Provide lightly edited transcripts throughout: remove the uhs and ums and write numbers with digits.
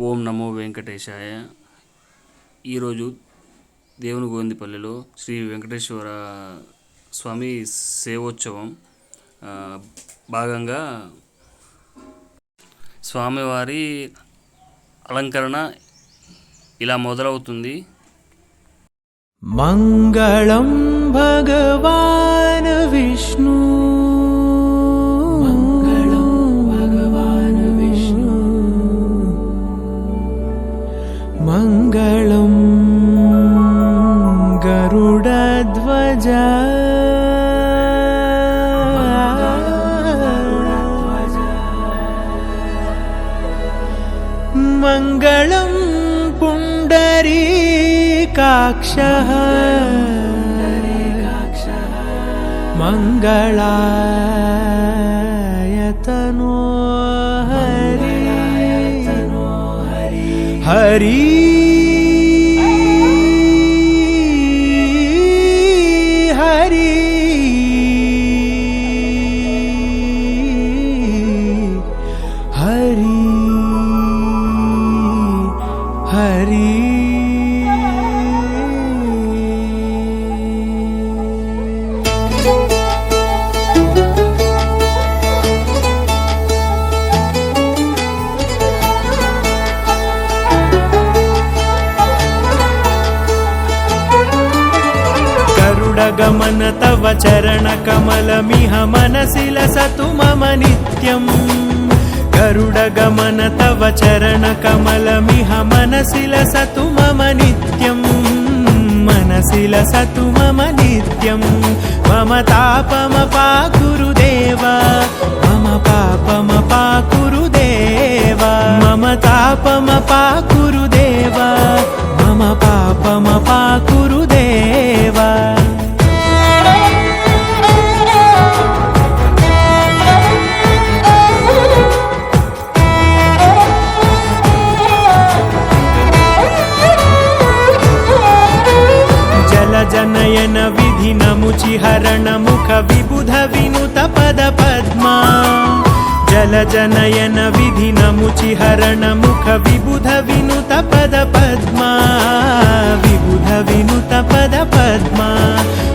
ఓం నమో వెంకటేశాయ. ఈరోజు దేవుని గోవిందపల్లిలో శ్రీ వెంకటేశ్వర స్వామి సేవోత్సవం భాగంగా స్వామివారి అలంకరణ ఇలా మొదలవుతుంది. మంగళం భగవాన్ విష్ణు, మంగళం గరుడధ్వజ, మంగళం పుండరీకాక్షః, మంగళాయతనో హరి హరి హరి హరి హరి. गमन तव चरण कमलमिह मनसि लसतु मम नित्यम्, गरुड गमन तव चरण कमलमिह मनसि लसतु मम नित्यम्, मनसि लसतु मम नित्यम्. मम तापमपाकुरुदेव, मम पापमपाकुरुदेव, मम तापमपाकुरुदेव, मम पापमपाकुरुदेव. जनयन विधि नमुचिहरण मुख विबुध विनुत पद पद्मा, जल जनयन विधि नमुचिहरण मुख विबुध विनुत पद पद्मा, विबुध विनुत पद पद्मा.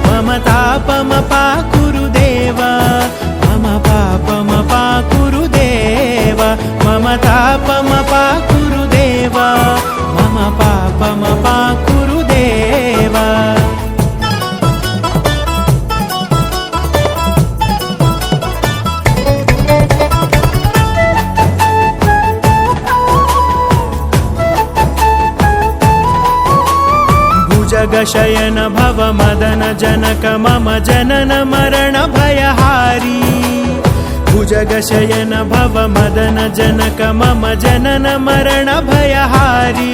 मम तापमपाकुरुदेव, मम पापमपाकुरुदेव, मम तापमपाकुरुदेव, मम पापमपाकुरुदेव. जगशयन भव मदन जनक मम जनन मरण भयहारी, भुजगशयन भव मदन जनक मम जनन मरण भयहारी,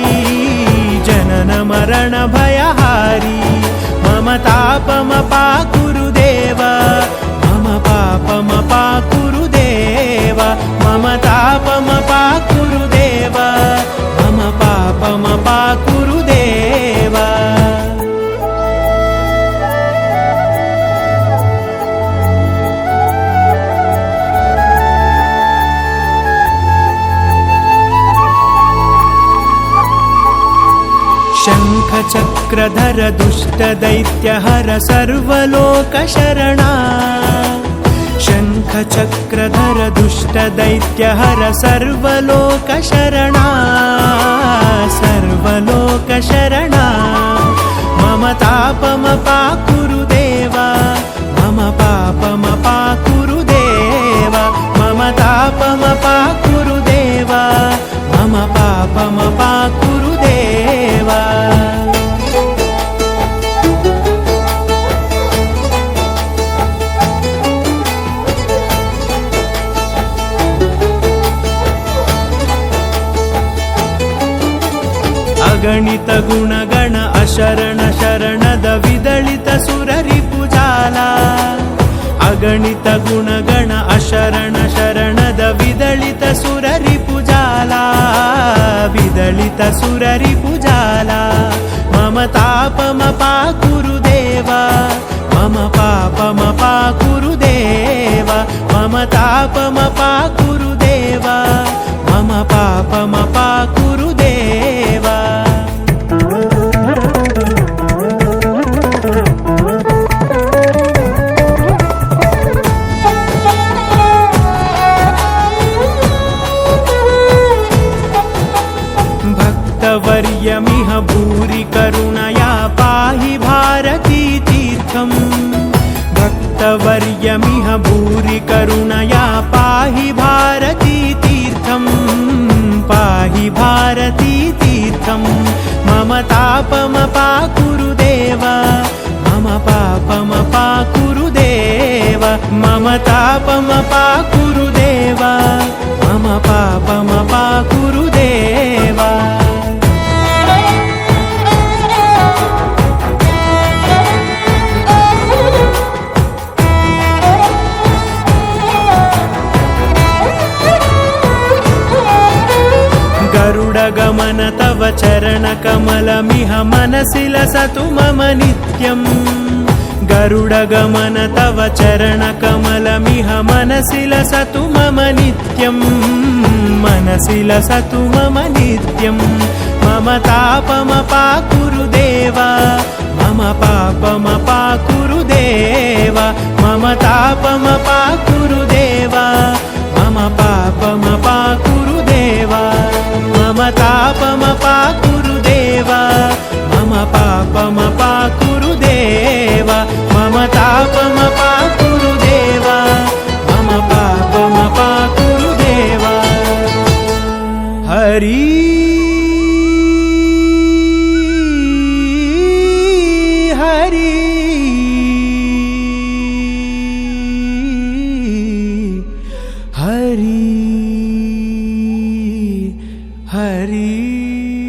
जनन मरण भयहारी. मम तापमपाकुरुदेव, मम पापमपाकुरुदेव, मम तापमपाकुरुदेव, मम पापमपाकुरुदेव. शङ्खचक्रधर दुष्टदैत्यहर सर्वलोकशरणा, शङ्खचक्रधर दुष्टदैत्यहर सर्वलोकशरणा, सर्वलोकशरणा. मम तापमपाकुरुदेव, मम पापमपाकुरुदेव, मम तापमपाकुरुदेव, मम पापमपाकुरुदेव. अगणित गुणगण अशरण शरणद विदलित सुररिपुजाला, अगणित गुणगण अशरण शरणद विदलित सुररिपुजाला, विदलित सुररिपुजाला. मम तापमपाकुरुदेव, मम पापमपाकुरुदेव, मम तापमपाकुरुदेव, मम पापमपाकुरुदेव. भक्तवर्यमिह भूरि करुणया पाहि भारती तीर्थम् भक्तवर्यमिह भूरि करुणया पाहि भारती तीर्थम् पाहि भारती तीर्थम् मम तापमपाकुरु देव मम पापमपाकुरु देव मम तापमपाकुरु देव मम पापमपाकुरु देव गरुडगमन तव चरणकमलमिह मनसि लसतु मम नित्यम् गरुडगमन तव चरणकमलमिह मनसि लसतु मम नित्यम् मनसि लसतु मम नित्यम् मम तापमपाकुरु देव मम पापमपाकुरु देव मम तापमपाकुरु देव मम पापमपाकुरु देव मम तापमपाकुरु देव मम पापमपाकुरु देव मम तापमपाकुरु देव मम पापमपाकुरु देव हरि हरि हरि हरि